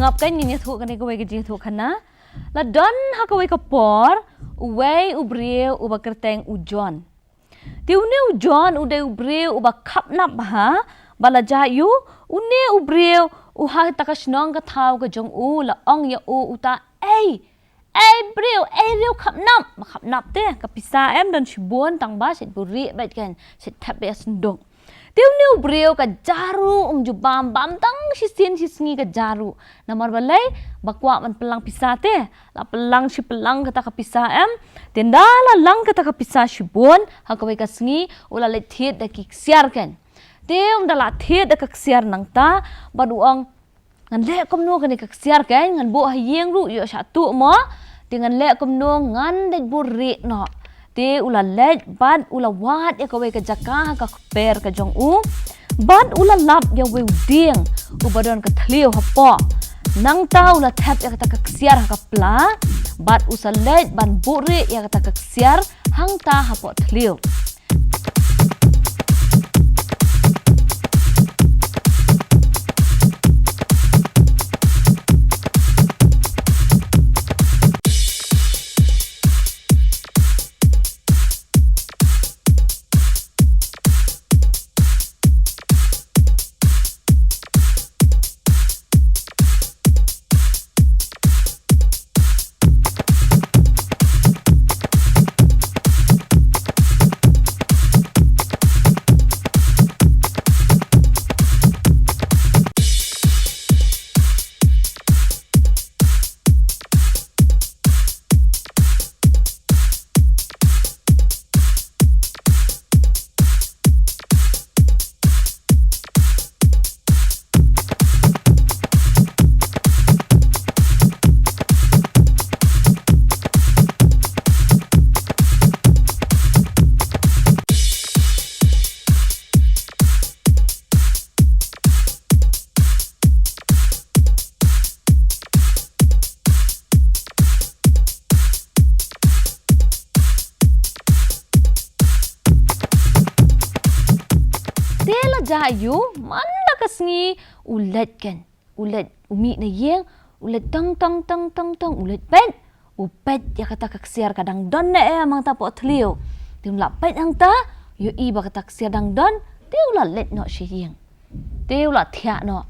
ngap kan Jingiathuh kan ko ke Jingiathuh Khana la don ha ko ka por uwei ubreu uba kerteng ujon tiune ujon ude ubreu uba kapnap ha bala jayu une ubreu uha takasnong ka thau ka jong u la ong ya u uta breu reu khapnap te ka pisa em don shibon tang ba sit buri bet kan sit thap be sndong tiune ubreu ka jaru jubam bam tang sisin sisngi ka jaru namar balai bakwa man pelang pisa te la pelang si pelang kata ka pisa em tenda la lang kata ka pisa shibon ha ka ka sngi ula le thiet da ki siar kan teum da la thiet da ka siar nang ta baduang ngan le kom no kan ka siar kan ngan bo hayeng ru yo sha tu mo dengan le kom no ngan de buri no te ula lej bad ula wat ya kowe ka jaka ka per ka jong u bad ula lap ya we ding u badon ka thliu hapo nang ta ula thap ya ka ksiar ka pla bad usa lej ban buri ya ka ksiar hang ta hapo thliu jayu mana kasngi ulet kan ulet umi na yeng ulet tang ulet pet upet ya kata kaksiar kadang don na amang ta po thliu tim la pet ang ta yo i ba kata kaksiar dang don tiu la let no shi yeng tiu la thia no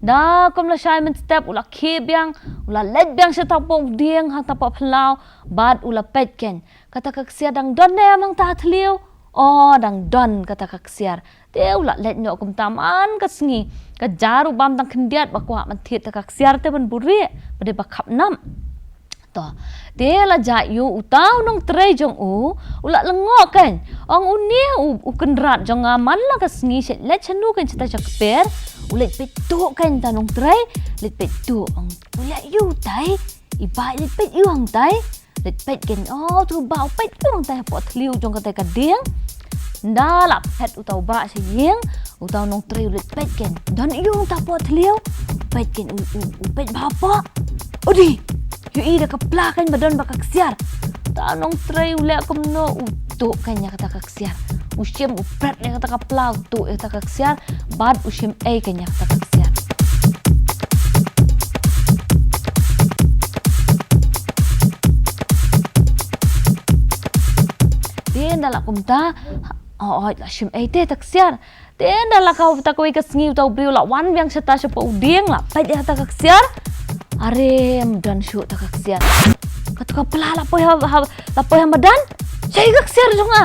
da kom la shai men step ula ke biang ula let biang sa tapong dieng hang ta po phlau bad ula pet ken kata kaksiar dang don na amang ta thliu dang don kata kaksiar teu la let no kum taman kasngi ka jaru bam tang khendiat bakwa man thiet ta kaksiar te ban buri bade ba khapnam to te la ja yu utaw nong trei jong u ula lengo kan ong uni u kenrat jong aman la kasngi set let chanu kan chita jak per ulet pe tu kan ta nong trei let pe tu ong ula yu tai i bai let pe yu ang tai let pe ken tu bau pe tu ang tai po thliu jong ka tai ka ding nda la pet utaw ba sa yeng utaw nong tre ulit pet ken don yung tapo thliu pet ken u pet ba pa odi yu ida ka plakan badon ba kaksiar ta nong tre ule kom no uto kanya kata kaksiar usim u pret ne kata ka plau tu kata kaksiar bad usim kanya kata kaksiar din dala kumta la shim te taksiar tenda la kau ta koi kasngi tau briu la wan biang seta sapa uding la pai dia ta kaksiar are dan shu ta kaksiar katu ka pala la poi madan sai kaksiar jonga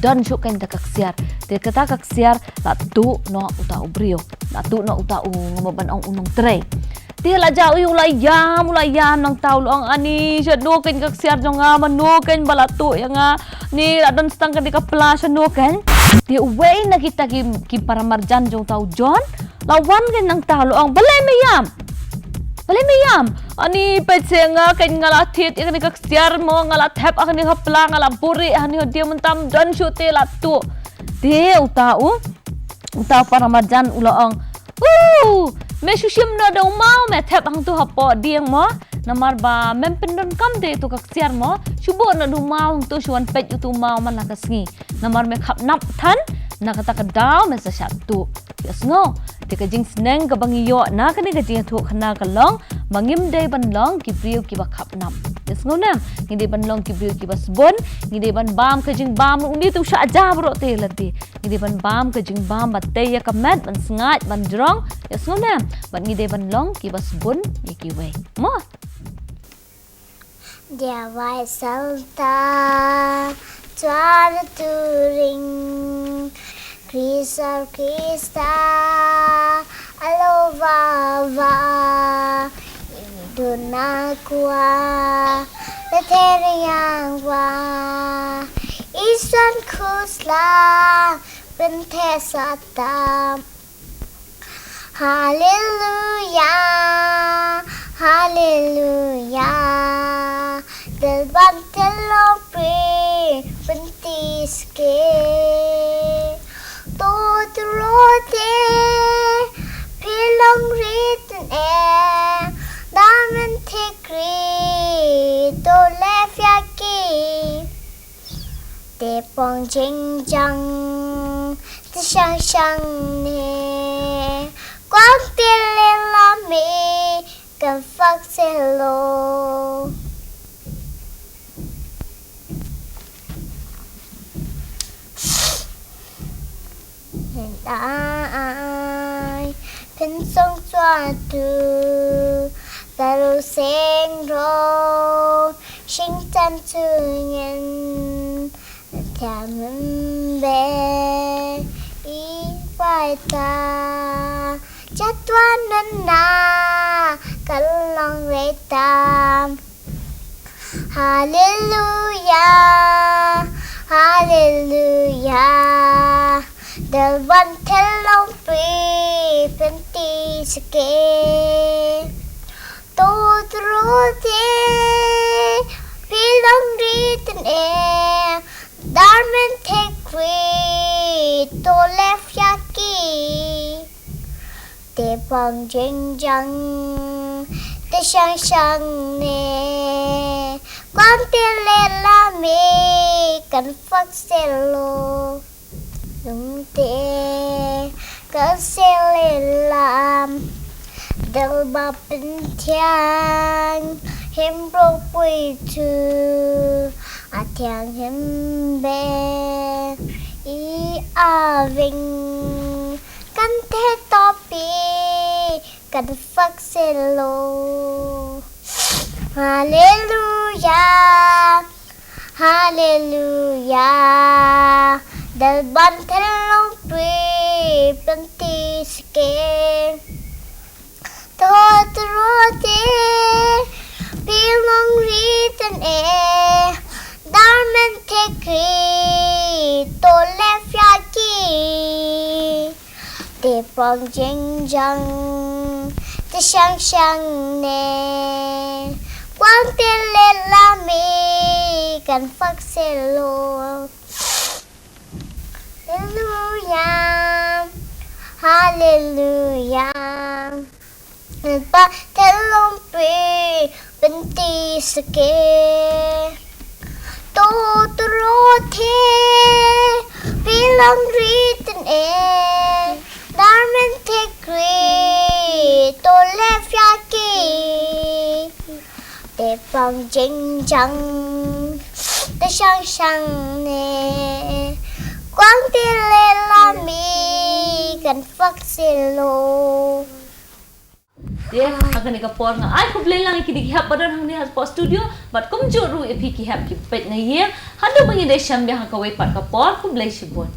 dan shu kan ta kaksiar te kata kaksiar la tu no uta briu la tu no uta ngoban ong unong tre dia la jau ula yam nang tau long ani sadu kan kaksiar jonga manu kan balatu yang ni adon stang kan di kapla sanu kan dia way na kita ki para marjan jong tau jon lawan kan nang tau long balai meyam ani pecenga kan ngala thit kan kaksiar mo ngala thap akni kapla ngala buri ani dia mentam don shute la tu dia uta para marjan ulang me sushim no dong mau me thep ang tu hapo dieng mo namar ba mem pendon kam de tu kaksiar mo shubo no du mau tu shuan pet tu mau man la kasngi namar me khap nap than na kata ka daw me sa shat tu yes no te ka jing sneng ka bangiyo na ka ni ka jing thu khana ka long mangim dei ban long ki priu ki ba khap nam yes ngona ngi dei ban long ki priu ki bas bon ngi dei ban bam ka jing bam uni tu sha ja bro te lati ngi dei ban bam ka jing bam ba te ya ka mat ban sngat ban drong yes ngona ban ngi dei ban long ki bas bon ye ki we mo Der weiße Tag, zwar Turing, Krisa, Allo Vava, Iduna Kua, Leteriang Wa, Isan Kusla, Bentesata, Hallelujah, Hallelujah. Del bantelo pre pentisque todo rote pilong written air diamond tikri to lefyaki de pong jing jang de shang ne quang tele la me can fox hello hiện tại thân sông xoa từ ta lu sen rô sinh chân chư nhân thả mừng bè ý vai ta chắc toán nên na cả lòng về tam Hallelujah Hallelujah Del văn thế long pri penti sake to truti pilong written air darmen take to left yaki te pong jing jang te shang ne quang tiên lên la mi cần phát cello đúng thế cần xe lên làm đầu ba bình thiang hem pro quỳ chư à thiang hem bè ý à vinh căn thế to pi cần phát cello Hallelujah Hallelujah Del bantelong pri pentisque Totrote Pilong written air Darmen tekri To lefyaki Te pong jing jang Te shang ne quang tiên lên la mi cần phát cello Hallelujah Hallelujah ba telong pri benti sake to trote pilong written air darmen tekri to lefyaki te pong jing jang te shang ne quang tiên lên la mi cần phát cello dia akan ni kapor nga ai ko bleng lang ki hap badan hang ni has po studio but kum joru epi ki hap ki pet na ye hadu bangi de sham be ha ka wei pat kapor ko bleng shibon